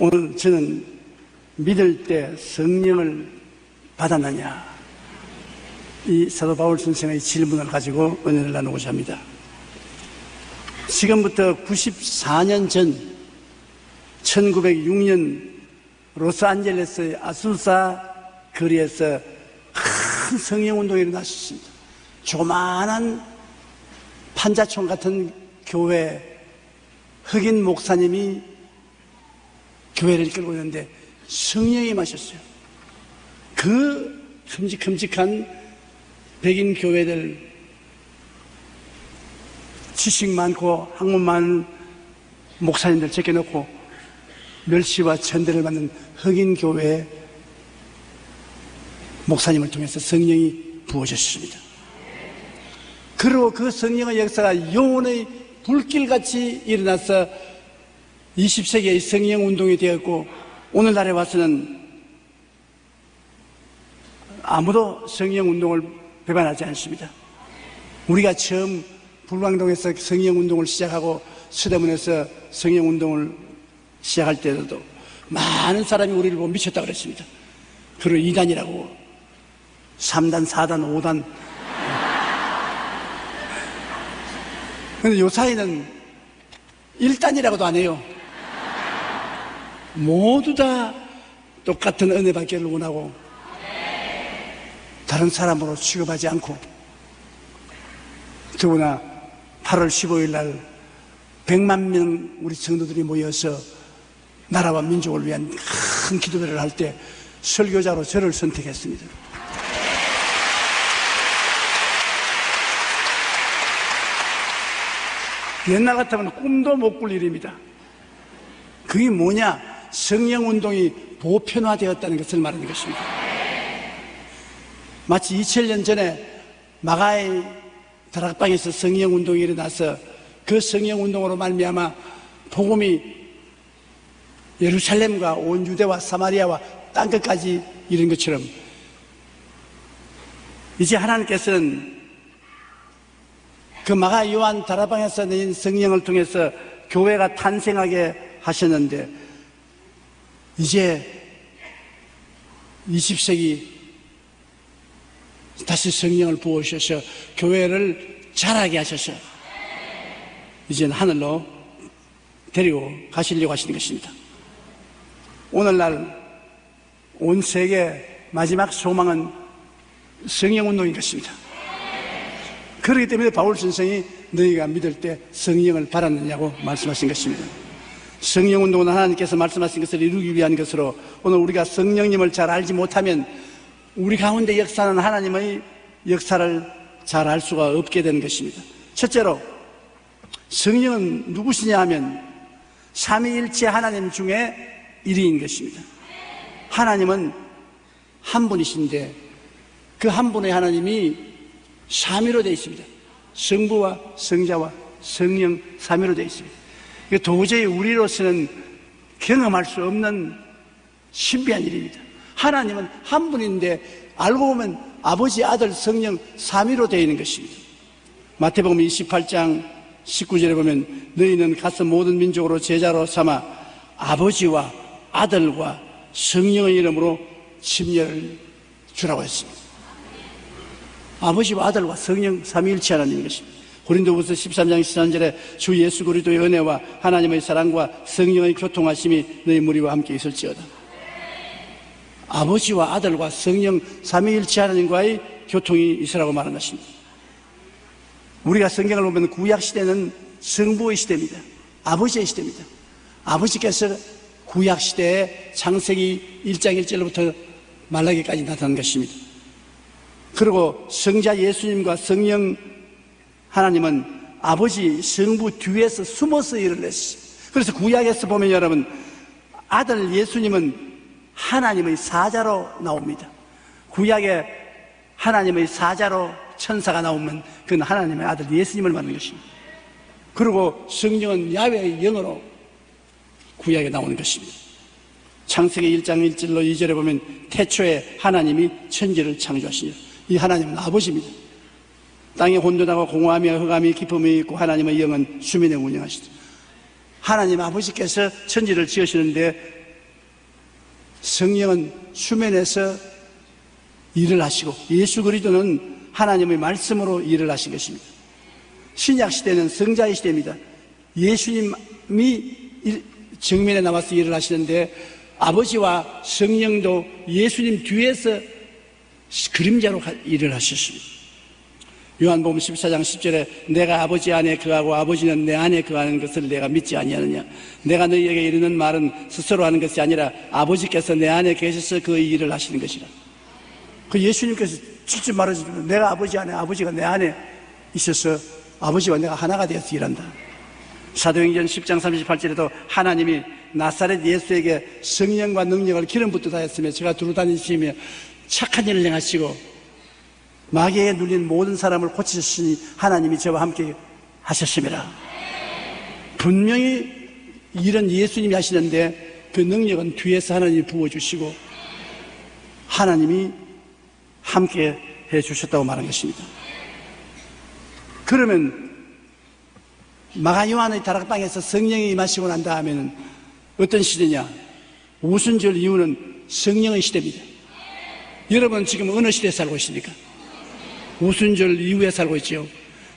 오늘 저는 믿을 때 성령을 받았느냐, 이 사도 바울 선생의 질문을 가지고 은혜를 나누고자 합니다. 지금부터 94년 전 1906년 로스안젤레스의 아수사 거리에서 큰 성령운동이 일어났습니다. 조그마한 판자촌 같은 교회 흑인 목사님이 교회를 이끌고 있는데 성령이 마셨어요. 그 큼직큼직한 백인 교회들, 지식 많고 학문 많은 목사님들 제껴놓고 멸시와 천대를 받는 흑인 교회의 목사님을 통해서 성령이 부어졌습니다. 그리고 그 성령의 역사가 영혼의 불길같이 일어나서 20세기의 성령운동이 되었고, 오늘날에 와서는 아무도 성령운동을 배반하지 않습니다. 우리가 처음 불광동에서 성령운동을 시작하고 서대문에서 성령운동을 시작할 때도 많은 사람이 우리를 보고 미쳤다고 그랬습니다. 그리고 2단이라고 3단, 4단, 5단. 그런데 요 사이는 1단이라고도 안 해요. 모두 다 똑같은 은혜 받기를 원하고 다른 사람으로 취급하지 않고, 더구나 8월 15일 날 100만 명 우리 성도들이 모여서 나라와 민족을 위한 큰 기도회를 할 때 설교자로 저를 선택했습니다. 옛날 같으면 꿈도 못 꿀 일입니다. 그게 뭐냐? 성령운동이 보편화되었다는 것을 말하는 것입니다. 마치 2000년 전에 마가의 다락방에서 성령운동이 일어나서 그 성령운동으로 말미암아 복음이 예루살렘과 온 유대와 사마리아와 땅끝까지 이른 것처럼, 이제 하나님께서는 그 마가 요한 다락방에서 내린 성령을 통해서 교회가 탄생하게 하셨는데, 이제 20세기 다시 성령을 부으셔서 교회를 자라게 하셔서 이제는 하늘로 데리고 가시려고 하시는 것입니다. 오늘날 온 세계 마지막 소망은 성령운동인 것입니다. 그렇기 때문에 바울 선생이 너희가 믿을 때 성령을 받았느냐고 말씀하신 것입니다. 성령운동은 하나님께서 말씀하신 것을 이루기 위한 것으로, 오늘 우리가 성령님을 잘 알지 못하면 우리 가운데 역사하는 하나님의 역사를 잘 알 수가 없게 되는 것입니다. 첫째로, 성령은 누구시냐 하면 삼위일체 하나님 중에 1위인 것입니다. 하나님은 한 분이신데 그 한 분의 하나님이 삼위로 되어 있습니다. 성부와 성자와 성령 삼위로 되어 있습니다. 도저히 우리로서는 경험할 수 없는 신비한 일입니다. 하나님은 한 분인데 알고 보면 아버지, 아들, 성령 삼위로 되어 있는 것입니다. 마태복음 28장 19절에 보면 너희는 가서 모든 민족으로 제자로 삼아 아버지와 아들과 성령의 이름으로 침례를 주라고 했습니다. 아버지와 아들과 성령 삼위일체 하나님인 것입니다. 고린도후서 13장 13절에 주 예수 그리스도의 은혜와 하나님의 사랑과 성령의 교통하심이 너희 무리와 함께 있을지어다. 아버지와 아들과 성령 삼위일체 하나님과의 교통이 있으라고 말한 것입니다. 우리가 성경을 보면 구약시대는 성부의 시대입니다. 아버지의 시대입니다. 아버지께서 구약시대에 창세기 1장 1절로부터 말라기까지 나타난 것입니다. 그리고 성자 예수님과 성령 하나님은 아버지 성부 뒤에서 숨어서 일을 했어요. 그래서 구약에서 보면 여러분, 아들 예수님은 하나님의 사자로 나옵니다. 구약에 하나님의 사자로 천사가 나오면 그건 하나님의 아들 예수님을 말하는 것입니다. 그리고 성령은 야훼의 영으로 구약에 나오는 것입니다. 창세기 1장 1절로 2절에 보면 태초에 하나님이 천지를 창조하시니라. 이 하나님은 아버지입니다. 땅에 혼돈하고 공허하며 흑암이 깊음이 있고 하나님의 영은 수면에 운영하시다. 하나님 아버지께서 천지를 지으시는데 성령은 수면에서 일을 하시고 예수 그리스도는 하나님의 말씀으로 일을 하신 것입니다. 신약 시대는 성자의 시대입니다. 예수님이 정면에 나와서 일을 하시는데 아버지와 성령도 예수님 뒤에서 그림자로 일을 하셨습니다. 요한복음 14장 10절에 내가 아버지 안에 거하고 아버지는 내 안에 거하는 것을 내가 믿지 아니하느냐. 내가 너희에게 이르는 말은 스스로 하는 것이 아니라 아버지께서 내 안에 계셔서 그 일을 하시는 것이라. 그 예수님께서 직접 말하시면 내가 아버지 안에 아버지가 내 안에 있어서 아버지와 내가 하나가 되어서 일한다. 사도행전 10장 38절에도 하나님이 나사렛 예수에게 성령과 능력을 기름 붓듯 하였으며 제가 두루 다니시며 착한 일을 행하시고 마귀에 눌린 모든 사람을 고치셨으니 하나님이 저와 함께 하셨습니다. 분명히 일은 예수님이 하시는데 그 능력은 뒤에서 하나님이 부어주시고 하나님이 함께 해주셨다고 말한 것입니다. 그러면 마가 요한의 다락방에서 성령이 임하시고 난 다음에는 어떤 시대냐? 오순절 이후는 성령의 시대입니다. 여러분 지금 어느 시대에 살고 있습니까? 오순절 이후에 살고 있죠.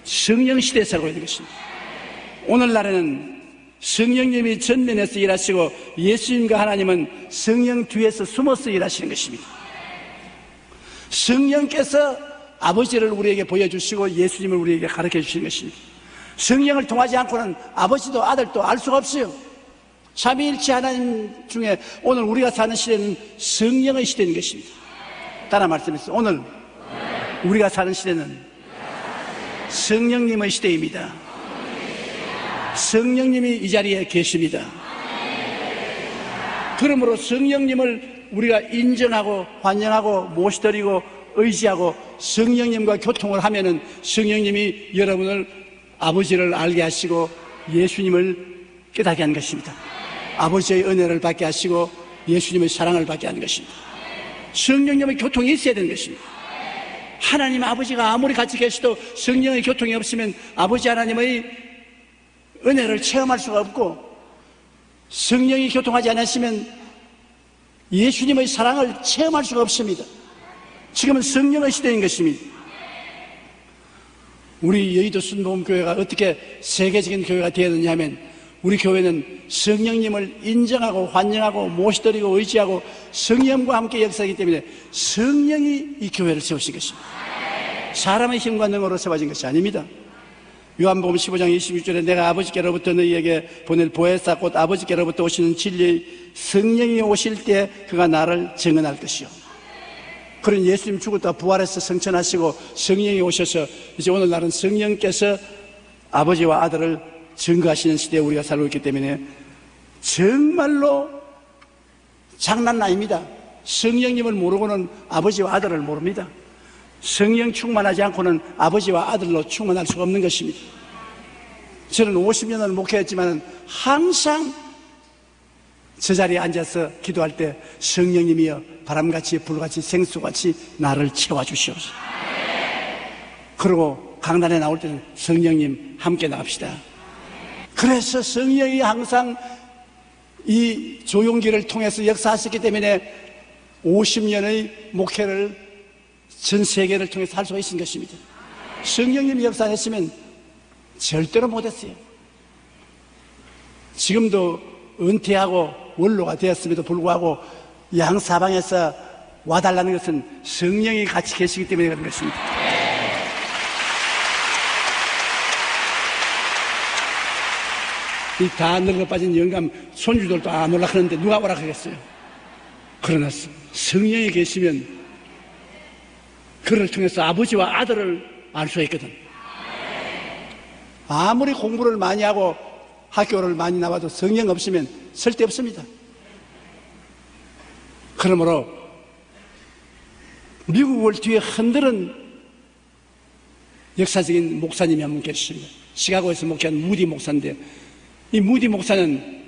성령 시대에 살고 있는 것입니다. 오늘날에는 성령님이 전면에서 일하시고 예수님과 하나님은 성령 뒤에서 숨어서 일하시는 것입니다. 성령께서 아버지를 우리에게 보여주시고 예수님을 우리에게 가르쳐 주시는 것입니다. 성령을 통하지 않고는 아버지도 아들도 알 수가 없어요. 삼위일체 하나님 중에 오늘 우리가 사는 시대는 성령의 시대인 것입니다. 따라 말씀했어요. 오늘 우리가 사는 시대는 성령님의 시대입니다. 성령님이 이 자리에 계십니다. 그러므로 성령님을 우리가 인정하고 환영하고 모시드리고 의지하고 성령님과 교통을 하면은 성령님이 여러분을 아버지를 알게 하시고 예수님을 깨닫게 하는 것입니다. 아버지의 은혜를 받게 하시고 예수님의 사랑을 받게 하는 것입니다. 성령님의 교통이 있어야 되는 것입니다. 하나님 아버지가 아무리 같이 계셔도 성령의 교통이 없으면 아버지 하나님의 은혜를 체험할 수가 없고 성령이 교통하지 않으시면 예수님의 사랑을 체험할 수가 없습니다. 지금은 성령의 시대인 것입니다. 우리 여의도 순복음교회가 어떻게 세계적인 교회가 되었느냐 하면 우리 교회는 성령님을 인정하고 환영하고 모시드리고 의지하고 성령과 함께 역사하기 때문에 성령이 이 교회를 세우신 것입니다. 사람의 힘과 능으로 세워진 것이 아닙니다. 요한복음 15장 26절에 내가 아버지께로부터 너희에게 보낼 보혜사 곧 아버지께로부터 오시는 진리의 성령이 오실 때 그가 나를 증언할 것이요. 그런 예수님 죽었다 부활해서 성천하시고 성령이 오셔서 이제 오늘날은 성령께서 아버지와 아들을 증거하시는 시대에 우리가 살고 있기 때문에 정말로 장난 아닙니다. 성령님을 모르고는 아버지와 아들을 모릅니다. 성령 충만하지 않고는 아버지와 아들로 충만할 수가 없는 것입니다. 저는 50년을 목회했지만 항상 저 자리에 앉아서 기도할 때 성령님이여 바람같이 불같이 생수같이 나를 채워주시옵소서. 그리고 강단에 나올 때는 성령님 함께 나갑시다. 그래서 성령이 항상 이 조용기를 통해서 역사하셨기 때문에 50년의 목회를 전 세계를 통해서 할 수가 있는 것입니다. 성령님이 역사했으면 절대로 못했어요. 지금도 은퇴하고 원로가 되었음에도 불구하고 양사방에서 와달라는 것은 성령이 같이 계시기 때문에 그런 것입니다. 이 다 늙어 빠진 영감 손주들도 안 오락하는데 누가 오락하겠어요? 그러나 성령이 계시면 그를 통해서 아버지와 아들을 알 수가 있거든. 아무리 공부를 많이 하고 학교를 많이 나와도 성령 없으면 쓸데없습니다. 그러므로 미국을 뒤에 흔드는 역사적인 목사님이 한 분 계십니다. 시카고에서 목회한 무디 목사인데 이 무디 목사는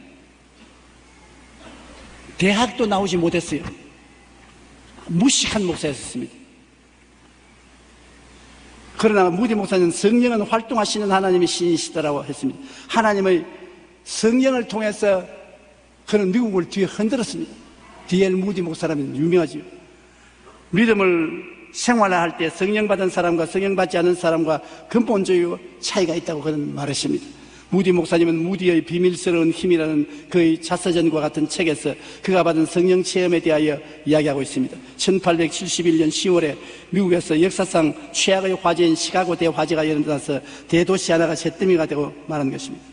대학도 나오지 못했어요. 무식한 목사였습니다. 그러나 무디 목사는 성령은 활동하시는 하나님의 신이시더라고 했습니다. 하나님의 성령을 통해서 그는 미국을 뒤에 흔들었습니다. D.L. 무디 목사라면 유명하지요. 믿음을 생활할 때 성령 받은 사람과 성령 받지 않은 사람과 근본적인 차이가 있다고 그런 말하십니다. 무디 목사님은 무디의 비밀스러운 힘이라는 그의 자서전과 같은 책에서 그가 받은 성령 체험에 대하여 이야기하고 있습니다. 1871년 10월에 미국에서 역사상 최악의 화재인 시카고 대화재가 일어나서 대도시 하나가 잿더미가 되고 말한 것입니다.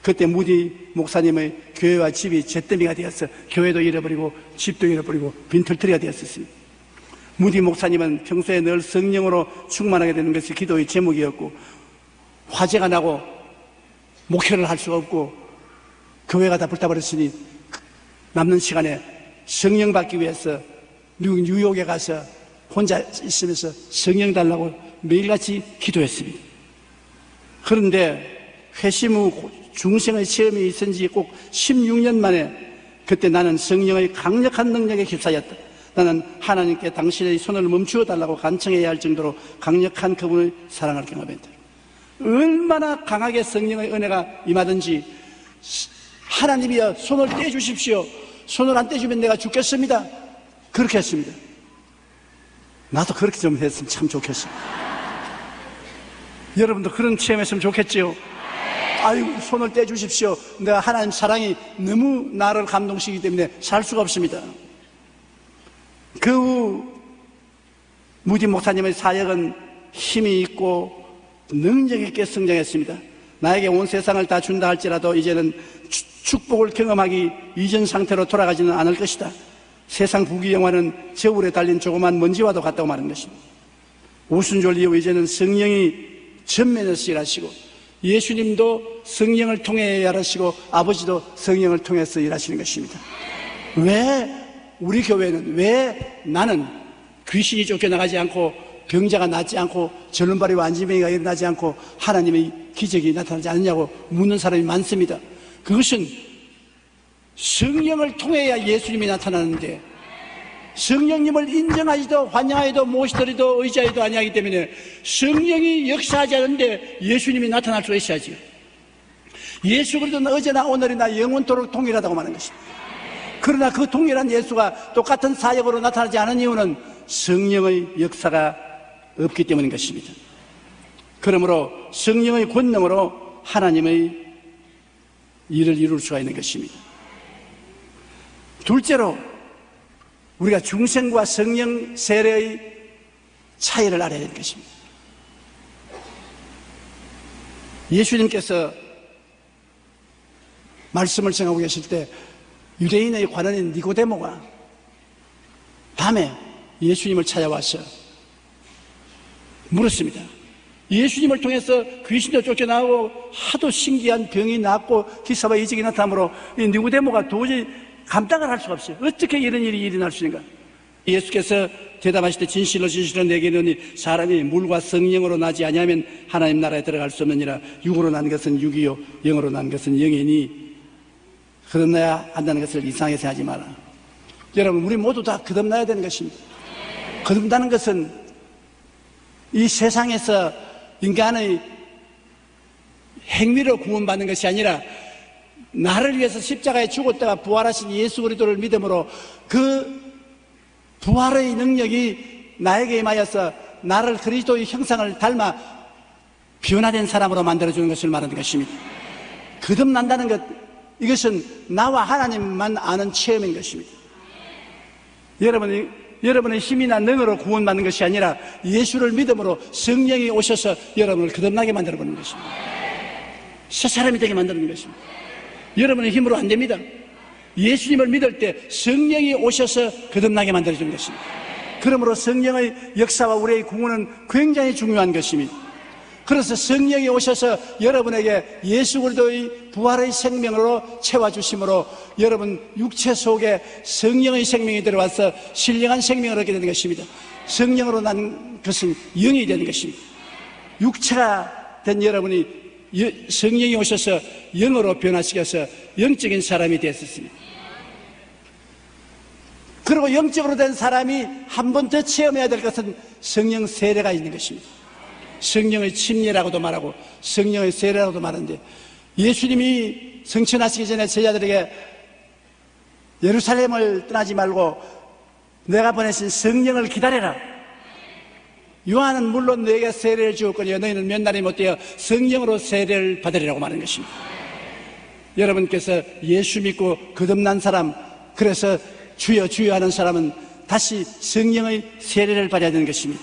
그때 무디 목사님의 교회와 집이 잿더미가 되어서 교회도 잃어버리고 집도 잃어버리고 빈털터리가 되었습니다. 무디 목사님은 평소에 늘 성령으로 충만하게 되는 것이 기도의 제목이었고, 화재가 나고 목회를 할 수가 없고 교회가 다 불타버렸으니 남는 시간에 성령 받기 위해서 미국 뉴욕에 가서 혼자 있으면서 성령 달라고 매일같이 기도했습니다. 그런데 회심 후 중생의 시험이 있은 지 꼭 16년 만에 그때 나는 성령의 강력한 능력에 휩싸였다. 나는 하나님께 당신의 손을 멈추어 달라고 간청해야 할 정도로 강력한 그분의 사랑을 경험했다. 얼마나 강하게 성령의 은혜가 임하든지 하나님이여 손을 떼주십시오. 손을 안 떼주면 내가 죽겠습니다. 그렇게 했습니다. 나도 그렇게 좀 했으면 참 좋겠어. 여러분도 그런 체험했으면 좋겠지요. 아유, 손을 떼주십시오. 내가 하나님 사랑이 너무 나를 감동시키기 때문에 살 수가 없습니다. 그 후 무디 목사님의 사역은 힘이 있고 능력 있게 성장했습니다. 나에게 온 세상을 다 준다 할지라도 이제는 축복을 경험하기 이전 상태로 돌아가지는 않을 것이다. 세상 부귀영화는 저울에 달린 조그만 먼지와도 같다고 말한 것입니다. 오순절 이후 이제는 성령이 전면에서 일하시고 예수님도 성령을 통해 일하시고 아버지도 성령을 통해서 일하시는 것입니다. 왜 우리 교회는, 왜 나는 귀신이 쫓겨나가지 않고 병자가 낫지 않고 절름발이와 안지병이가 일어나지 않고 하나님의 기적이 나타나지 않느냐고 묻는 사람이 많습니다. 그것은 성령을 통해야 예수님이 나타나는데 성령님을 인정하지도 환영하지도 모시더라도 의지하지도 아니하기 때문에 성령이 역사하지 않는데 예수님이 나타날 수 있어야지. 예수 그리스도는 어제나 오늘이나 영원토록 동일하다고 말하는 것입니다. 그러나 그 동일한 예수가 똑같은 사역으로 나타나지 않은 이유는 성령의 역사가 없기 때문인 것입니다. 그러므로 성령의 권능으로 하나님의 일을 이룰 수가 있는 것입니다. 둘째로 우리가 중생과 성령 세례의 차이를 알아야 되는 것입니다. 예수님께서 말씀을 전하고 계실 때 유대인의 관원인 니고데모가 밤에 예수님을 찾아와서 물었습니다. 예수님을 통해서 귀신도 쫓겨나고 하도 신기한 병이 낫고 기사와 이적이 나타나므로 니고데모가 도저히 감당을 할 수가 없어요. 어떻게 이런 일이 일어날 수 있는가? 예수께서 대답하실 때 진실로 진실로 내게 이르노니 사람이 물과 성령으로 나지 아니하면 하나님 나라에 들어갈 수 없느니라. 육으로 난 것은 육이요 영으로 난 것은 영이니 거듭나야 한다는 것을 이상하게 생각하지 마라. 여러분, 우리 모두 다 거듭나야 되는 것입니다. 거듭나는 것은 이 세상에서 인간의 행위로 구원받는 것이 아니라 나를 위해서 십자가에 죽었다가 부활하신 예수 그리스도를 믿음으로 그 부활의 능력이 나에게 임하여서 나를 그리스도의 형상을 닮아 변화된 사람으로 만들어주는 것을 말하는 것입니다. 거듭난다는 것, 이것은 나와 하나님만 아는 체험인 것입니다. 여러분의 힘이나 능으로 구원받는 것이 아니라 예수를 믿음으로 성령이 오셔서 여러분을 거듭나게 만들어버리는 것입니다. 새 사람이 되게 만드는 것입니다. 여러분의 힘으로 안 됩니다. 예수님을 믿을 때 성령이 오셔서 거듭나게 만들어주는 것입니다. 그러므로 성령의 역사와 우리의 구원은 굉장히 중요한 것입니다. 그래서 성령이 오셔서 여러분에게 예수 그리스도의 부활의 생명으로 채워주심으로 여러분 육체 속에 성령의 생명이 들어와서 신령한 생명을 얻게 되는 것입니다. 성령으로 난 것은 영이 되는 것입니다. 육체가 된 여러분이 성령이 오셔서 영으로 변화시켜서 영적인 사람이 되었습니다. 그리고 영적으로 된 사람이 한 번 더 체험해야 될 것은 성령 세례가 있는 것입니다. 성령의 침례라고도 말하고 성령의 세례라고도 말하는데 예수님이 성천하시기 전에 제자들에게 예루살렘을 떠나지 말고 내가 보내신 성령을 기다려라. 요한은 물론 너에게 세례를 주었거니와 너희는 몇 날이 못되어 성령으로 세례를 받으리라고 말하는 것입니다. 여러분께서 예수 믿고 거듭난 사람, 그래서 주여 주여 하는 사람은 다시 성령의 세례를 받아야 되는 것입니다.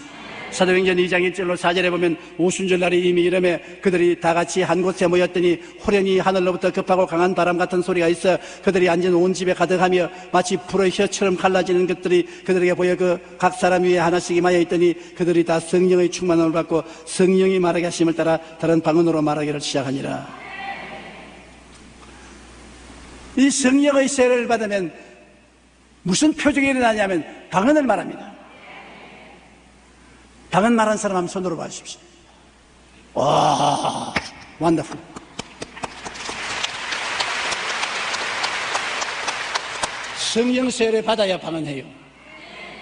사도행전 2장 1절로 4절에 보면 오순절날이 이미 이름에 그들이 다 같이 한 곳에 모였더니 호련히 하늘로부터 급하고 강한 바람 같은 소리가 있어 그들이 앉은 온 집에 가득하며 마치 불의 혀처럼 갈라지는 것들이 그들에게 보여 그 각 사람 위에 하나씩 임하여 있더니 그들이 다 성령의 충만함을 받고 성령이 말하게 하심을 따라 다른 방언으로 말하기를 시작하니라. 이 성령의 세례를 받으면 무슨 표적이 일어나냐면 방언을 말합니다. 방언 말한 사람 한번 손으로 봐주십시오. 와, 원더풀. 성령 세례 받아야 방언해요.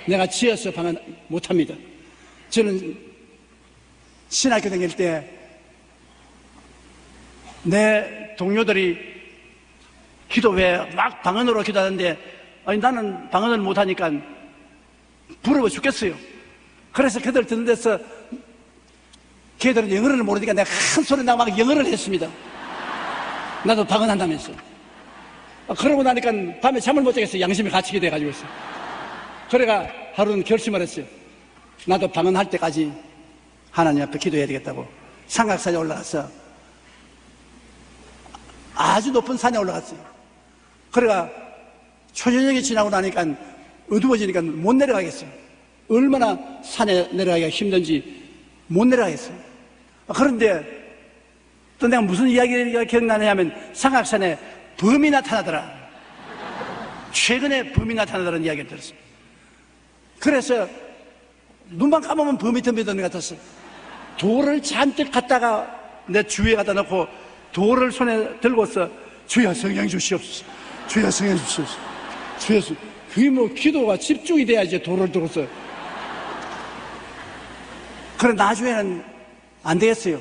내가 지어서 방언 못합니다. 저는 신학교 다닐 때 내 동료들이 기도회 막 방언으로 기도하는데 아니 나는 방언을 못하니까 부러워 죽겠어요. 그래서 그들 듣는 데서 걔들은 영어를 모르니까 내가 큰 소리 나고 막 영어를 했습니다. 나도 방언한다면서. 그러고 나니까 밤에 잠을 못 자겠어요. 양심이 갇히게 돼가지고 있어요. 그래가 하루는 결심을 했어요. 나도 방언할 때까지 하나님 앞에 기도해야 되겠다고 삼각산에 올라가서 아주 높은 산에 올라갔어요. 그래가 초저녁이 지나고 나니까 어두워지니까 못 내려가겠어요. 얼마나 산에 내려가기가 힘든지 못 내려가겠어요. 그런데 또 내가 무슨 이야기가 기억나냐면 삼각산에 범이 나타나더라. 최근에 범이 나타나더라는 이야기를 들었어요. 그래서 눈만 감으면 범이 덤비던 것 같았어요. 돌을 잔뜩 갖다가 내 주위에 갖다 놓고 돌을 손에 들고서 주여 성령 주시옵소서, 주여 성령 주시옵소서, 주여. 그게 뭐 기도가 집중이 돼야지 돌을 들고서. 그래 나중에는 안 되겠어요.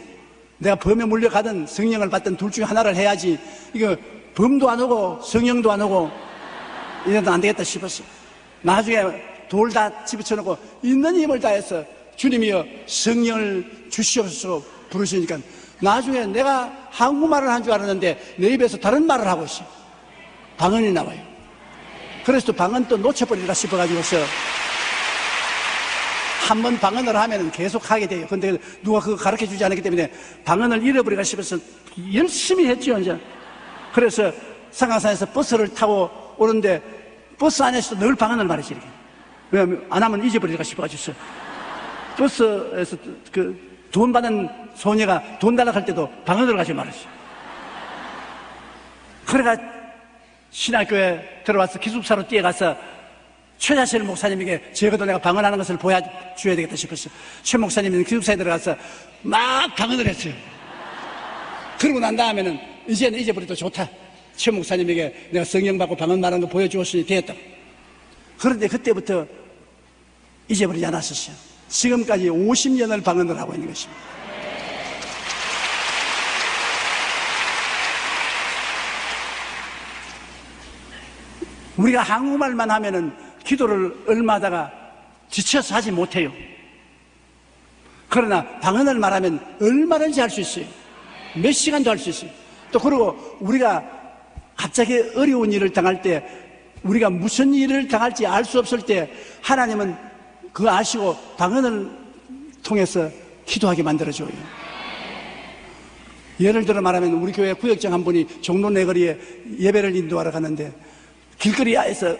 내가 범에 물려가든 성령을 받든 둘 중에 하나를 해야지. 이거 범도 안 오고 성령도 안 오고 이래도 안 되겠다 싶었어요. 나중에 돌 다 집어쳐놓고 있는 힘을 다해서 주님이여 성령을 주시옵소서 부르시니까 나중에 내가 한국말을 한 줄 알았는데 내 입에서 다른 말을 하고 있어요. 방언이 나와요. 그래서 또 방언 또 놓쳐버릴까 싶어가지고서 한번 방언을 하면 계속 하게 돼요. 근데 누가 그거 가르쳐 주지 않았기 때문에 방언을 잃어버릴까 싶어서 열심히 했죠, 이제. 그래서 상강산에서 버스를 타고 오는데 버스 안에서도 늘 방언을 말했지, 이렇게. 왜냐면 안 하면 잊어버릴까 싶어가지고. 버스에서 돈 받는 소녀가 돈 달라고 할 때도 방언을 가지고 말했어요. 그래가 신학교에 들어와서 기숙사로 뛰어가서 최자실 목사님에게 적어도 내가 방언하는 것을 보여줘야 되겠다 싶었어요. 최 목사님은 기숙사에 들어가서 막 방언을 했어요. 그러고 난 다음에는 이제는 잊어버려도 좋다. 최 목사님에게 내가 성령 받고 방언 말하는 거 보여주었으니 되었다. 그런데 그때부터 잊어버리지 않았었어요. 지금까지 50년을 방언을 하고 있는 것입니다. 우리가 한국말만 하면은 기도를 얼마 하다가 지쳐서 하지 못해요. 그러나 방언을 말하면 얼마든지 할 수 있어요. 몇 시간도 할 수 있어요. 또 그리고 우리가 갑자기 어려운 일을 당할 때, 우리가 무슨 일을 당할지 알 수 없을 때 하나님은 그거 아시고 방언을 통해서 기도하게 만들어줘요. 예를 들어 말하면 우리 교회 구역장 한 분이 종로 내거리에 예배를 인도하러 갔는데 길거리에서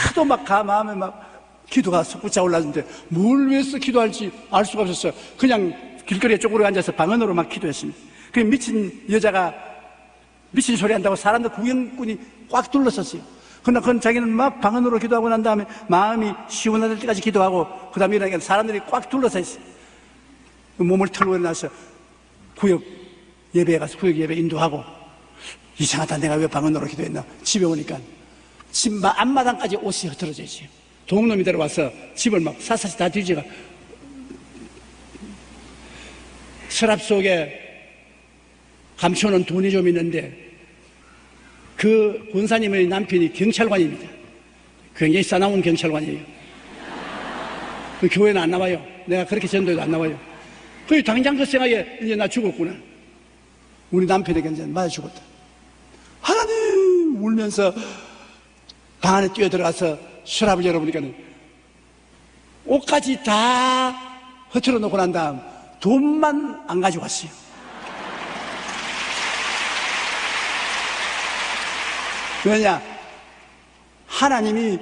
하도 막 마음에 막 기도가 솟구쳐 올랐는데 뭘 위해서 기도할지 알 수가 없었어요. 그냥 길거리에 쪼그려 앉아서 방언으로 막 기도했습니다. 그 미친 여자가 미친 소리 한다고 사람들 구경꾼이 꽉 둘러섰어요. 그러나 그건 자기는 막 방언으로 기도하고 난 다음에 마음이 시원할 때까지 기도하고 그 다음에 일어나니까 사람들이 꽉 둘러서 있어요. 몸을 털고 일어나서 구역 예배에 가서 구역 예배 인도하고 이상하다, 내가 왜 방언으로 기도했나. 집에 오니까 집 앞마당까지 옷이 흐트러져 있어요. 동놈이 들어와서 집을 막 사사시 다 뒤져가 서랍 속에 감춰놓은 돈이 좀 있는데 그 권사님의 남편이 경찰관입니다. 굉장히 싸나운 경찰관이에요. 그 교회는 안 나와요. 내가 그렇게 전도해도 안 나와요. 그 당장 그 생각에 이제 나 죽었구나. 우리 남편에게 이제 맞아 죽었다. 하나님 울면서 방 안에 뛰어들어가서 서랍을 열어보니까는 옷까지 다 허틀어 놓고 난 다음 돈만 안 가지고 왔어요. 왜냐? 하나님이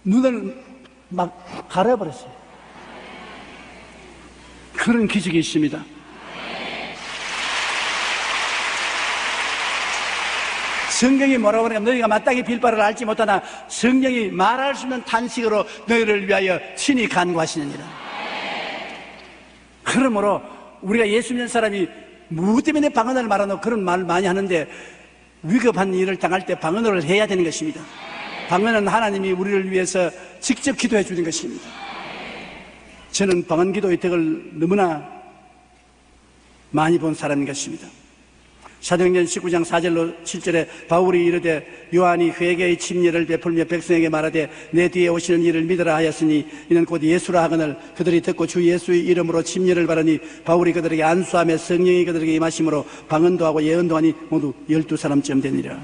눈을 막 가려버렸어요. 그런 기적이 있습니다. 성경이 뭐라고 하냐면 너희가 마땅히 빌 바를 알지 못하나 성령이 말할 수 없는 탄식으로 너희를 위하여 친히 간구하시느니라. 그러므로 우리가 예수 믿는 사람이 무엇 때문에 방언을 말하노 그런 말을 많이 하는데 위급한 일을 당할 때 방언을 해야 되는 것입니다. 방언은 하나님이 우리를 위해서 직접 기도해 주는 것입니다. 저는 방언 기도의 덕을 너무나 많이 본 사람인 것입니다. 사도행전 19장 4절로 7절에 바울이 이르되 요한이 회개의 침례를 베풀며 백성에게 말하되 내 뒤에 오시는 이를 믿으라 하였으니 이는 곧 예수라 하거늘 그들이 듣고 주 예수의 이름으로 침례를 받으니 바울이 그들에게 안수하며 성령이 그들에게 임하심으로 방언도 하고 예언도 하니 모두 12사람쯤 되니라.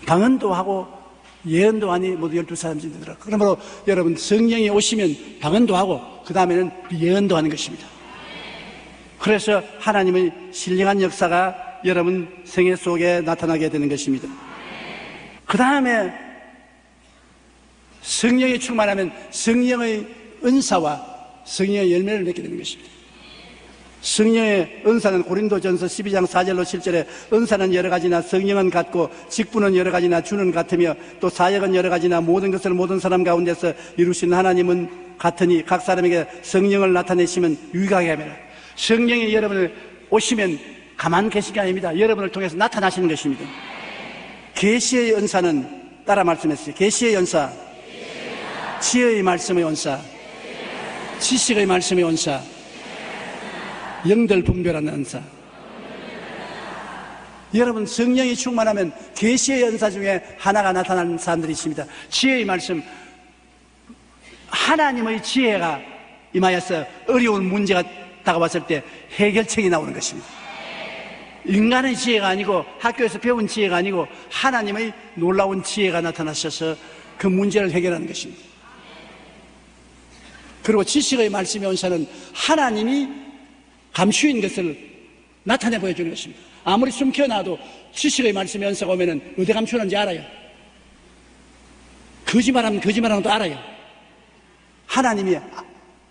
방언도 하고 예언도 하니 모두 12사람쯤 되더라. 그러므로 여러분 성령이 오시면 방언도 하고 그 다음에는 예언도 하는 것입니다. 그래서 하나님의 신령한 역사가 여러분 생애 속에 나타나게 되는 것입니다. 그 다음에 성령이 충만하면 성령의 은사와 성령의 열매를 맺게 되는 것입니다. 성령의 은사는 고린도전서 12장 4절로 7절에 은사는 여러 가지나 성령은 같고 직분은 여러 가지나 주는 같으며 또 사역은 여러 가지나 모든 것을 모든 사람 가운데서 이루신 하나님은 같으니 각 사람에게 성령을 나타내시면 유익하게 하며 성령이 여러분을 오시면 가만 계신 게 아닙니다. 여러분을 통해서 나타나시는 것입니다. 계시의 은사는 따라 말씀했어요. 계시의 은사, 지혜의 말씀의 은사, 지식의 말씀의 은사, 영들 분별하는 은사. 여러분 성령이 충만하면 계시의 은사 중에 하나가 나타나는 사람들이 있습니다. 지혜의 말씀, 하나님의 지혜가 임하여서 어려운 문제가 다가왔을 때 해결책이 나오는 것입니다. 인간의 지혜가 아니고 학교에서 배운 지혜가 아니고 하나님의 놀라운 지혜가 나타나셔서 그 문제를 해결하는 것입니다. 그리고 지식의 말씀의 은사는 하나님이 감추인 것을 나타내 보여주는 것입니다. 아무리 숨겨놔도 지식의 말씀의 은사가 오면은 어디 감추는지 알아요. 거짓말하면 거짓말하는 것도 알아요. 하나님이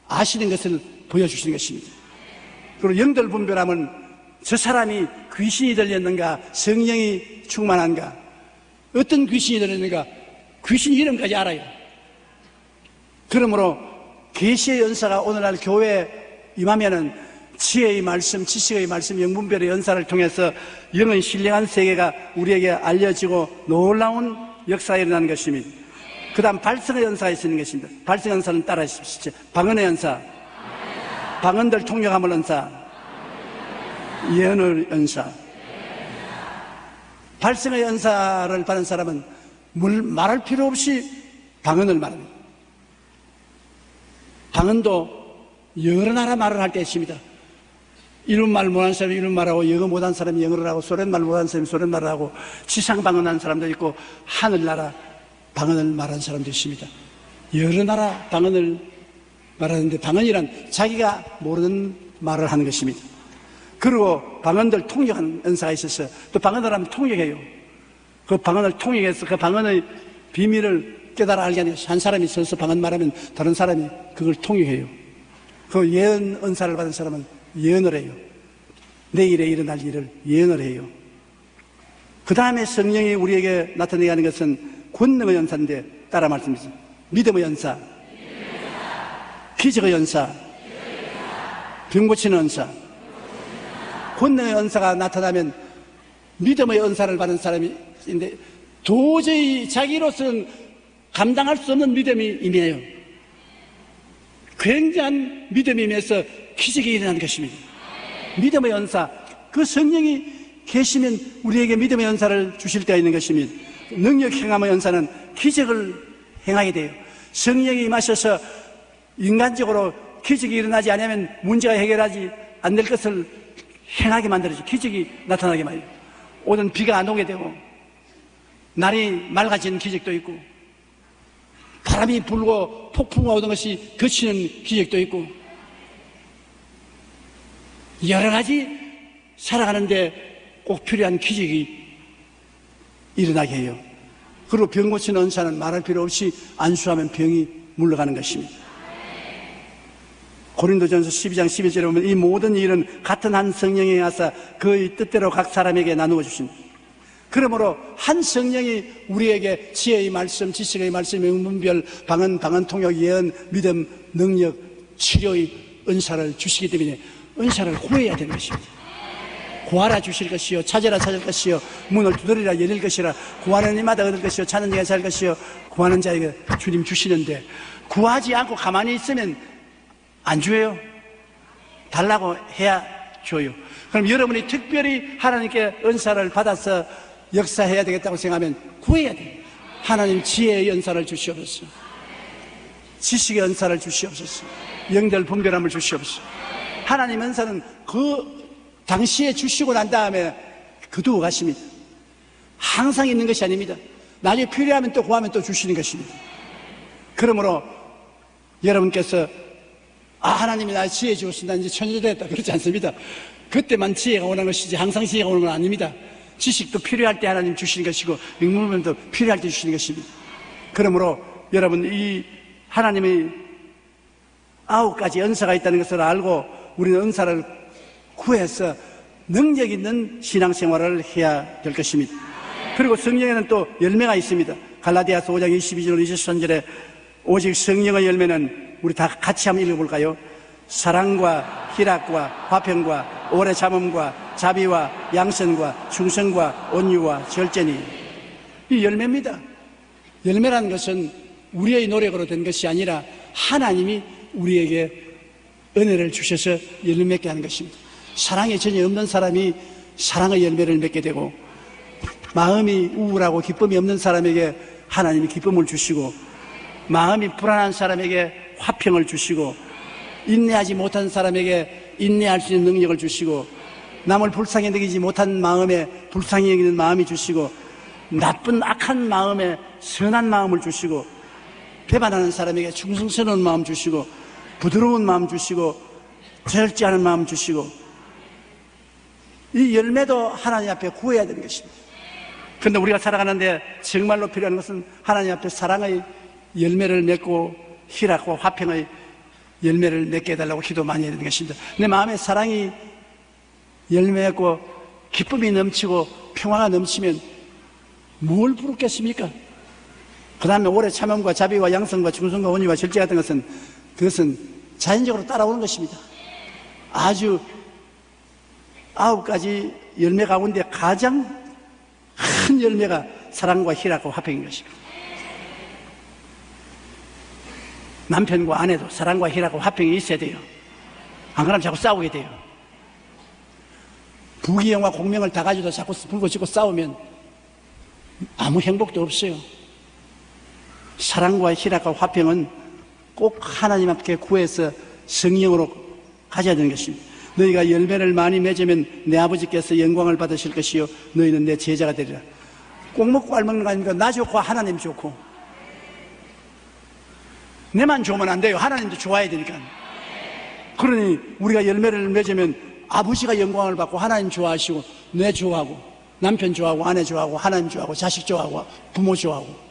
아시는 것을 보여주시는 것입니다. 그리고 영들 분별하면 저 사람이 귀신이 들렸는가 성령이 충만한가 어떤 귀신이 들렸는가 귀신 이름까지 알아요. 그러므로 계시의 은사가 오늘날 교회에 임하면은 지혜의 말씀, 지식의 말씀, 영분별의 은사를 통해서 영은 신령한 세계가 우리에게 알려지고 놀라운 역사가 일어나는 것입니다. 그 다음 발성의 은사가 있는 것입니다. 발성의 은사는 따라 하십시오. 방언의 은사, 방언들 통역함을 은사, 예언의 은사. 발성의 은사를 받은 사람은 말할 필요 없이 방언을 말합니다. 방언도 여러 나라 말을 할 때 있습니다. 이런 말 못하는 사람이 이런 말하고 영어 못하는 사람이 영어를 하고 소련 말 못하는 사람이 소련 말을 하고 지상 방언하는 사람도 있고 하늘나라 방언을 말하는 사람도 있습니다. 여러 나라 방언을 말하는데 방언이란 자기가 모르는 말을 하는 것입니다. 그리고 방언들 통역하는 은사가 있어서 또 방언을 하면 통역해요. 그 방언을 통역해서 그 방언의 비밀을 깨달아 알게 하는 한 사람이 서서 방언 말하면 다른 사람이 그걸 통역해요. 그 예언 은사를 받은 사람은 예언을 해요. 내일에 일어날 일을 예언을 해요. 그 다음에 성령이 우리에게 나타내게 하는 것은 권능의 연사인데 따라 말씀드리죠. 믿음의 연사, 기적의 연사, 병 고치는 연사. 권능의 연사가 나타나면 믿음의 연사를 받은 사람인데 도저히 자기로서는 감당할 수 없는 믿음이 임해요. 굉장한 믿음이 임해서 기적이 일어나는 것입니다. 믿음의 연사, 그 성령이 계시면 우리에게 믿음의 연사를 주실 때가 있는 것입니다. 능력 행함의 연사는 기적을 행하게 돼요. 성령이 임하셔서 인간적으로 기적이 일어나지 않으면 문제가 해결하지 안 될 것을 행하게 만들어서 기적이 나타나게 만들어요. 오늘 비가 안 오게 되고 날이 맑아지는 기적도 있고 바람이 불고 폭풍과 오던 것이 그치는 기적도 있고 여러 가지 살아가는데 꼭 필요한 기적이 일어나게 해요. 그리고 병 고치는 은사는 말할 필요 없이 안수하면 병이 물러가는 것입니다. 고린도전서 12장 11절에 보면 이 모든 일은 같은 한 성령이 하사 그의 뜻대로 각 사람에게 나누어 주십니다. 그러므로 한 성령이 우리에게 지혜의 말씀, 지식의 말씀, 문별, 방언, 통역, 예언, 믿음, 능력, 치료의 은사를 주시기 때문에 은사를 구해야 되는 것입니다. 구하라 주실 것이요, 찾으라 찾을 것이요, 문을 두드리라 열릴 것이라. 구하는 이마다 얻을 것이요, 찾는 이가 살 것이요, 구하는 자에게 주님 주시는데 구하지 않고 가만히 있으면 안 줘요. 달라고 해야 줘요. 그럼 여러분이 특별히 하나님께 은사를 받아서 역사해야 되겠다고 생각하면 구해야 돼요. 하나님 지혜의 은사를 주시옵소서. 지식의 은사를 주시옵소서. 영들 분별함을 주시옵소서. 하나님 은사는 그 당시에 주시고 난 다음에 그두고 가십니다. 항상 있는 것이 아닙니다. 나중에 필요하면 또 구하면 또 주시는 것입니다. 그러므로 여러분께서 하나님이 나의 지혜 주었으니 나 이제 천재 됐다 그렇지 않습니다. 그때만 지혜가 오는 것이지 항상 지혜가 오는 건 아닙니다. 지식도 필요할 때 하나님 주시는 것이고 명문도 필요할 때 주시는 것입니다. 그러므로 여러분 이 하나님의 9가지 은사가 있다는 것을 알고 우리는 은사를 구해서 능력 있는 신앙생활을 해야 될 것입니다. 그리고 성령에는 또 열매가 있습니다. 갈라디아서 5장 22절 23절에 오직 성령의 열매는 우리 다 같이 한번 읽어볼까요? 사랑과 희락과 화평과 오래 참음과 자비와 양선과 충성과 온유와 절제니. 이 열매입니다. 열매라는 것은 우리의 노력으로 된 것이 아니라 하나님이 우리에게 은혜를 주셔서 열매 맺게 하는 것입니다. 사랑이 전혀 없는 사람이 사랑의 열매를 맺게 되고 마음이 우울하고 기쁨이 없는 사람에게 하나님이 기쁨을 주시고 마음이 불안한 사람에게 화평을 주시고 인내하지 못한 사람에게 인내할 수 있는 능력을 주시고 남을 불쌍히 여기지 못한 마음에 불쌍히 여기는 마음이 주시고 나쁜 악한 마음에 선한 마음을 주시고 배반하는 사람에게 충성스러운 마음 주시고 부드러운 마음 주시고 절제하는 마음 주시고 이 열매도 하나님 앞에 구해야 되는 것입니다. 그런데 우리가 살아가는데 정말로 필요한 것은 하나님 앞에 사랑의 열매를 맺고 희락과 화평의 열매를 맺게 해달라고 기도 많이 해야 되는 것입니다. 내 마음에 사랑이 열매 맺고 기쁨이 넘치고 평화가 넘치면 뭘 부르겠습니까? 그 다음에 오래 참음과 자비와 양성과 충성과 온유와 절제 같은 것은 그것은 자연적으로 따라오는 것입니다. 아주 9가지 열매 가운데 가장 큰 열매가 사랑과 희락과 화평인 것입니다. 남편과 아내도 사랑과 희락과 화평이 있어야 돼요. 안 그러면 자꾸 싸우게 돼요. 부귀영화 공명을 다 가지고 자꾸 불고 지고 싸우면 아무 행복도 없어요. 사랑과 희락과 화평은 꼭 하나님 앞에 구해서 성령으로 가져야 되는 것입니다. 너희가 열매를 많이 맺으면 내 아버지께서 영광을 받으실 것이요 너희는 내 제자가 되리라. 꼭 먹고 알먹는 거 아닙니까? 나 좋고 하나님 좋고. 내만 좋으면 안 돼요. 하나님도 좋아야 되니까. 그러니 우리가 열매를 맺으면 아버지가 영광을 받고 하나님 좋아하시고 내 좋아하고 남편 좋아하고 아내 좋아하고 하나님 좋아하고 자식 좋아하고 부모 좋아하고.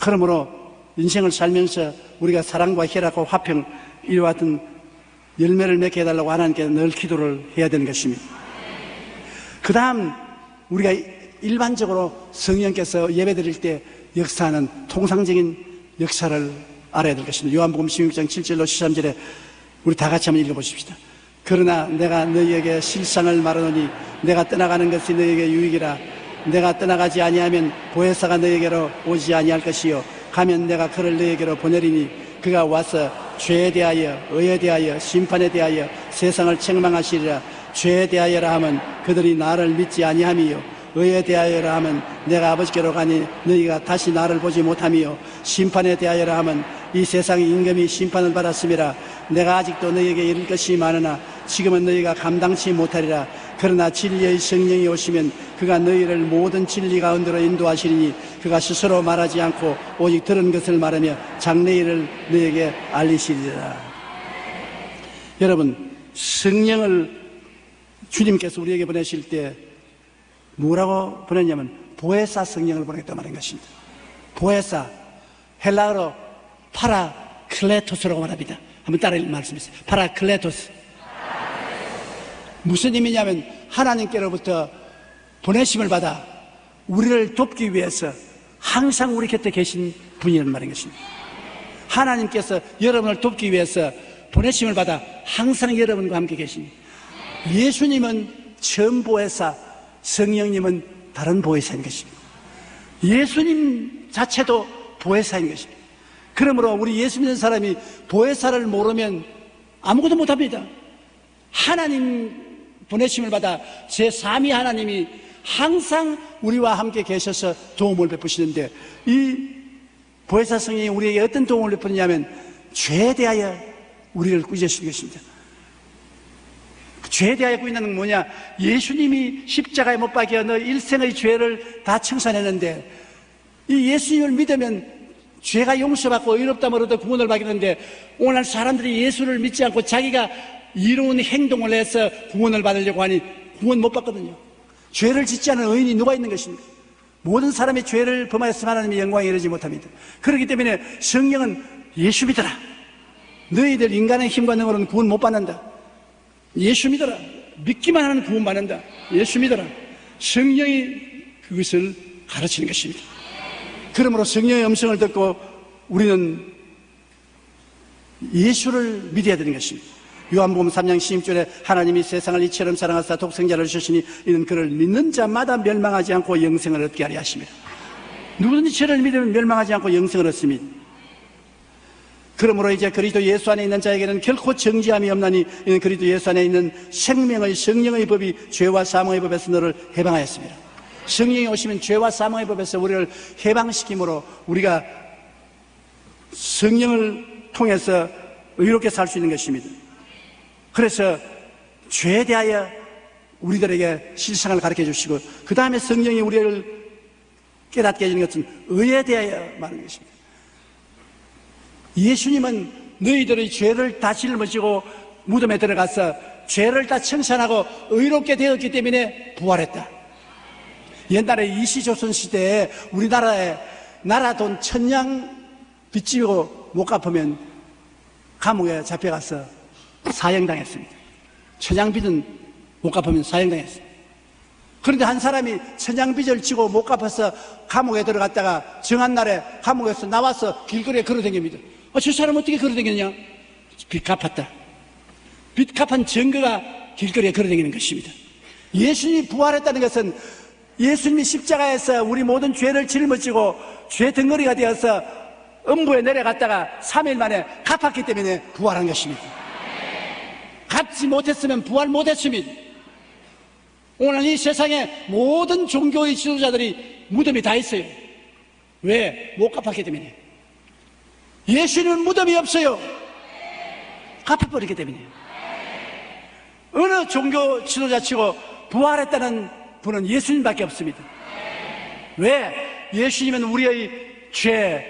그러므로 인생을 살면서 우리가 사랑과 희락과 화평 이와 같은 열매를 맺게 해달라고 하나님께 늘 기도를 해야 되는 것입니다. 그 다음 우리가 일반적으로 성령께서 예배 드릴 때 역사하는 통상적인 역사를 알아야 될 것입니다. 요한복음 16장 7절로 13절에 우리 다 같이 한번 읽어보십시다. 그러나 내가 너희에게 실상을 말하노니 내가 떠나가는 것이 너희에게 유익이라. 내가 떠나가지 아니하면 보혜사가 너희에게로 오지 아니할 것이요 가면 내가 그를 너희에게로 보내리니 그가 와서 죄에 대하여 의에 대하여 심판에 대하여 세상을 책망하시리라. 죄에 대하여라 하면 그들이 나를 믿지 아니함이요 의에 대하여라 하면 내가 아버지께로 가니 너희가 다시 나를 보지 못함이요 심판에 대하여라 하면 이 세상의 임금이 심판을 받았음이라. 내가 아직도 너희에게 이를 것이 많으나 지금은 너희가 감당치 못하리라. 그러나 진리의 성령이 오시면 그가 너희를 모든 진리 가운데로 인도하시리니 그가 스스로 말하지 않고 오직 들은 것을 말하며 장래일을 너희에게 알리시리라. 여러분, 성령을 주님께서 우리에게 보내실 때 뭐라고 보냈냐면 보혜사 성령을 보냈단 말인 것입니다. 보혜사, 헬라어로 파라클레토스라고 말합니다. 한번 따라 말씀해주세요. 파라클레토스. 무슨 의미냐면 하나님께로부터 보내심을 받아 우리를 돕기 위해서 항상 우리 곁에 계신 분이라는 말인 것입니다. 하나님께서 여러분을 돕기 위해서 보내심을 받아 항상 여러분과 함께 계십니다. 예수님은 처음 보혜사, 성령님은 다른 보혜사인 것입니다. 예수님 자체도 보혜사인 것입니다. 그러므로 우리 예수 믿는 사람이 보혜사를 모르면 아무것도 못합니다. 하나님 보내심을 받아 제3위 하나님이 항상 우리와 함께 계셔서 도움을 베푸시는데, 이 보혜사 성령이 우리에게 어떤 도움을 베푸느냐면 죄에 대하여 우리를 꾸짖으시는 것입니다. 죄에 대하여 꾸짖는 건 뭐냐? 예수님이 십자가에 못 박혀 너 일생의 죄를 다 청산했는데, 이 예수님을 믿으면 죄가 용서받고 의롭다면 얻어 구원을 받겠는데, 오늘 사람들이 예수를 믿지 않고 자기가 이로운 행동을 해서 구원을 받으려고 하니 구원 못 받거든요. 죄를 짓지 않은 의인이 누가 있는 것입니까? 모든 사람이 죄를 범하였으면 하나님의 영광에 이르지 못합니다. 그렇기 때문에 성령은 예수 믿어라. 너희들 인간의 힘과 능력으로는 구원 못 받는다. 예수 믿어라. 믿기만 하는 구원 받는다. 예수 믿어라. 성령이 그것을 가르치는 것입니다. 그러므로 성령의 음성을 듣고 우리는 예수를 믿어야 되는 것입니다. 요한복음 3장 16절에 하나님이 세상을 이처럼 사랑하사 독생자를 주시니 이는 그를 믿는 자마다 멸망하지 않고 영생을 얻게 하려 하십니다. 누구든지 저를 믿으면 멸망하지 않고 영생을 얻습니다. 그러므로 이제 그리스도 예수 안에 있는 자에게는 결코 정죄함이 없나니 이는 그리스도 예수 안에 있는 생명의 성령의 법이 죄와 사망의 법에서 너를 해방하였습니다. 성령이 오시면 죄와 사망의 법에서 우리를 해방시킴으로 우리가 성령을 통해서 의롭게 살 수 있는 것입니다. 그래서 죄에 대하여 우리들에게 실상을 가르쳐 주시고, 그 다음에 성령이 우리를 깨닫게 해주는 것은 의에 대하여 말하는 것입니다. 예수님은 너희들의 죄를 다 짊어지고 무덤에 들어가서 죄를 다 청산하고 의롭게 되었기 때문에 부활했다. 옛날에 이시조선 시대에 우리나라에 나라 돈 1000냥 빚지고 못 갚으면 감옥에 잡혀가서 사형당했습니다. 1000냥 빚은 못 갚으면 사형당했습니다. 그런데 한 사람이 1000냥 빚을 지고 못 갚아서 감옥에 들어갔다가 정한 날에 감옥에서 나와서 길거리에 걸어다닙니다. 저 사람 어떻게 걸어다녔냐? 빚 갚았다. 빚 갚은 증거가 길거리에 걸어다니는 것입니다. 예수님이 부활했다는 것은 예수님이 십자가에서 우리 모든 죄를 짊어지고 죄 덩어리가 되어서 음부에 내려갔다가 3일 만에 갚았기 때문에 부활한 것입니다. 갚지 못했으면 부활 못했습니다. 오늘 이 세상에 모든 종교의 지도자들이 무덤이 다 있어요. 왜? 못 갚았기 때문에. 예수님은 무덤이 없어요. 갚아버리기 때문에. 어느 종교 지도자치고 부활했다는 분은 예수님밖에 없습니다. 왜? 예수님은 우리의 죄,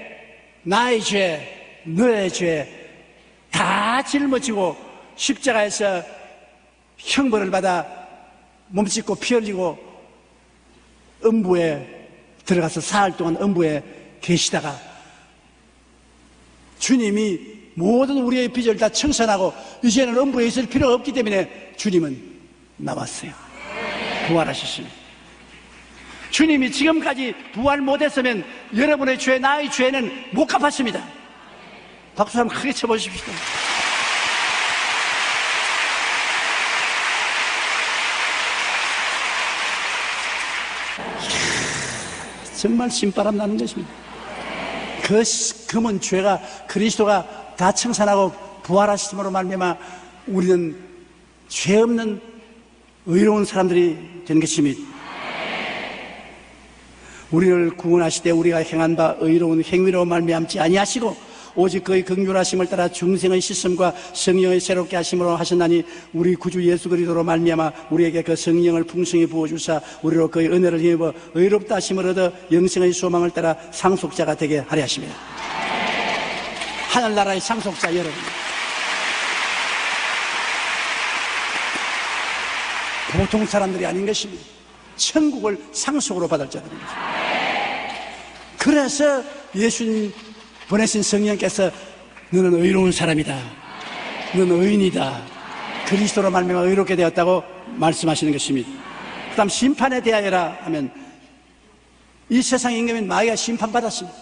나의 죄, 너의 죄 다 짊어지고 십자가에서 형벌을 받아 몸 찢고 피 흘리고 음부에 들어가서 사흘 동안 음부에 계시다가 주님이 모든 우리의 빚을 다 청산하고 이제는 음부에 있을 필요가 없기 때문에 주님은 나왔어요. 부활하셨습니다. 주님이 지금까지 부활 못했으면 여러분의 죄, 나의 죄는 못 갚았습니다. 박수 한번 크게 쳐보십시오. 정말 신바람 나는 것입니다. 그 금은 죄가 그리스도가 다 청산하고 부활하심으로 말미암아 우리는 죄 없는 의로운 사람들이 되는 것입니다. 우리를 구원하실 때 우리가 행한 바 의로운 행위로 말미암지 아니하시고 오직 그의 긍휼하심을 따라 중생의 씻음과 성령의 새롭게 하심으로 하셨나니 우리 구주 예수 그리스도로 말미암아 우리에게 그 성령을 풍성히 부어주사 우리로 그의 은혜를 힘입어 의롭다 하심을 얻어 영생의 소망을 따라 상속자가 되게 하려 하십니다. 하늘나라의 상속자 여러분, 보통 사람들이 아닌 것입니다. 천국을 상속으로 받을 자들입니다. 그래서 예수님 보내신 성령께서 너는 의로운 사람이다, 너는 의인이다, 그리스도로 말미암아 의롭게 되었다고 말씀하시는 것입니다. 그 다음 심판에 대하여라 하면 이 세상 임금인 마귀가 심판받았습니다.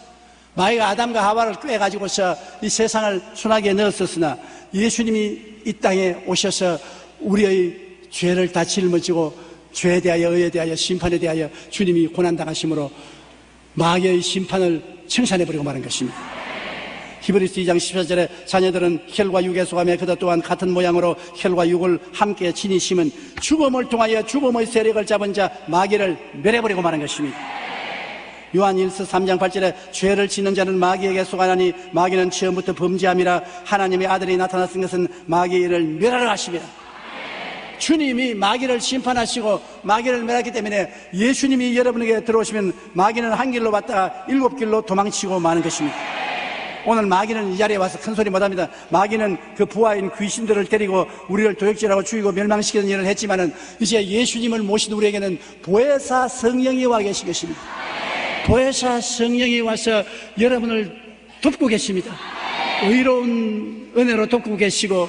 마귀가 아담과 하와를 꾀가지고서 이 세상을 순하게 넣었었으나 예수님이 이 땅에 오셔서 우리의 죄를 다 짊어지고 죄에 대하여 의에 대하여 심판에 대하여 주님이 고난당하심으로 마귀의 심판을 청산해버리고 마는 것입니다. 히브리서 2장 14절에 자녀들은 혈과 육에 속하며 그도 또한 같은 모양으로 혈과 육을 함께 지니심은 죽음을 통하여 죽음의 세력을 잡은 자 마귀를 멸해버리고 마는 것입니다. 요한 1서 3장 8절에 죄를 짓는 자는 마귀에게 속하나니 마귀는 처음부터 범죄함이라 하나님의 아들이 나타났은 것은 마귀를 멸하려 하심이라. 주님이 마귀를 심판하시고 마귀를 멸하기 때문에 예수님이 여러분에게 들어오시면 마귀는 한 길로 왔다가 7길로 도망치고 마는 것입니다. 오늘 마귀는 이 자리에 와서 큰 소리 못합니다. 마귀는 그 부하인 귀신들을 때리고 우리를 도역질하고 죽이고 멸망시키는 일을 했지만은 이제 예수님을 모신 우리에게는 보혜사 성령이 와 계신 것입니다. 보혜사 성령이 와서 여러분을 돕고 계십니다. 의로운 은혜로 돕고 계시고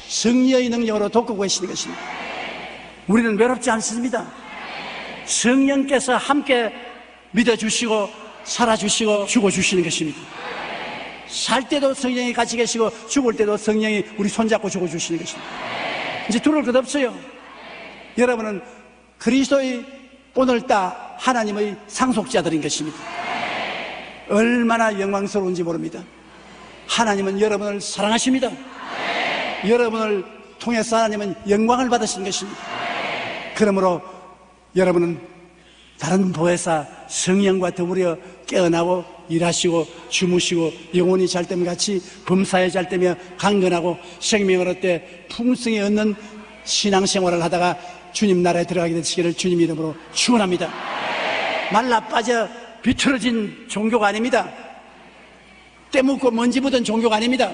성령의 능력으로 돕고 계시는 것입니다. 우리는 외롭지 않습니다. 성령께서 함께 믿어주시고 살아주시고 죽어주시는 것입니다. 살 때도 성령이 같이 계시고 죽을 때도 성령이 우리 손잡고 죽어주시는 것입니다. 이제 두려울 것 없어요. 여러분은 그리스도의 오늘따 하나님의 상속자들인 것입니다. 얼마나 영광스러운지 모릅니다. 하나님은 여러분을 사랑하십니다. 여러분을 통해서 하나님은 영광을 받으시는 것입니다. 그러므로 여러분은 다른 보혜사 성령과 더불어 깨어나고 일하시고 주무시고 영혼이 잘 때면 같이 범사에 잘 때며 강건하고 생명을 얻되 풍성히 얻는 신앙생활을 하다가 주님 나라에 들어가게 되시기를 주님 이름으로 축원합니다. 말라 빠져 비틀어진 종교가 아닙니다. 때 묻고 먼지 묻은 종교가 아닙니다.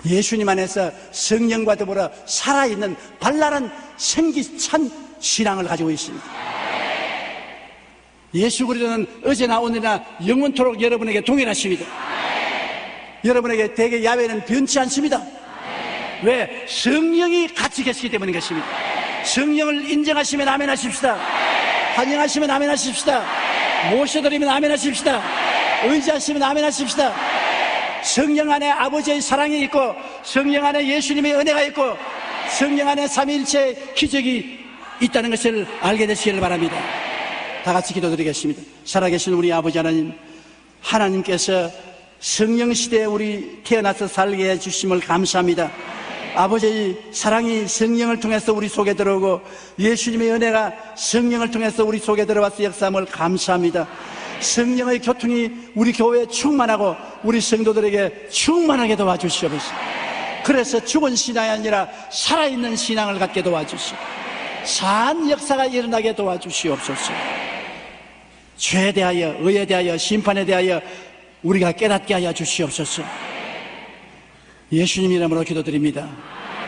예수님 안에서 성령과 더불어 살아있는 발랄한 생기찬 신앙을 가지고 있습니다. 예수 그리스도는 어제나 오늘이나 영원토록 여러분에게 동일하십니다. 여러분에게 대개 야훼는 변치 않습니다. 왜? 성령이 같이 계시기 때문인 것입니다. 성령을 인정하시면 아멘 하십시다. 환영하시면 아멘 하십시다. 모셔드리면 아멘 하십시다. 의지하시면 아멘 하십시다. 성령 안에 아버지의 사랑이 있고 성령 안에 예수님의 은혜가 있고 성령 안에 삼위일체의 기적이 있다는 것을 알게 되시기를 바랍니다. 다 같이 기도드리겠습니다. 살아계신 우리 아버지 하나님, 하나님께서 성령시대에 우리 태어나서 살게 해주심을 감사합니다. 아버지의 사랑이 성령을 통해서 우리 속에 들어오고 예수님의 은혜가 성령을 통해서 우리 속에 들어와서 역사함을 감사합니다. 성령의 교통이 우리 교회에 충만하고 우리 성도들에게 충만하게 도와주시옵소서. 그래서 죽은 신앙이 아니라 살아있는 신앙을 갖게 도와주시고 산 역사가 일어나게 도와주시옵소서. 죄에 대하여 의에 대하여 심판에 대하여 우리가 깨닫게 하여 주시옵소서. 예수님 이름으로 기도드립니다.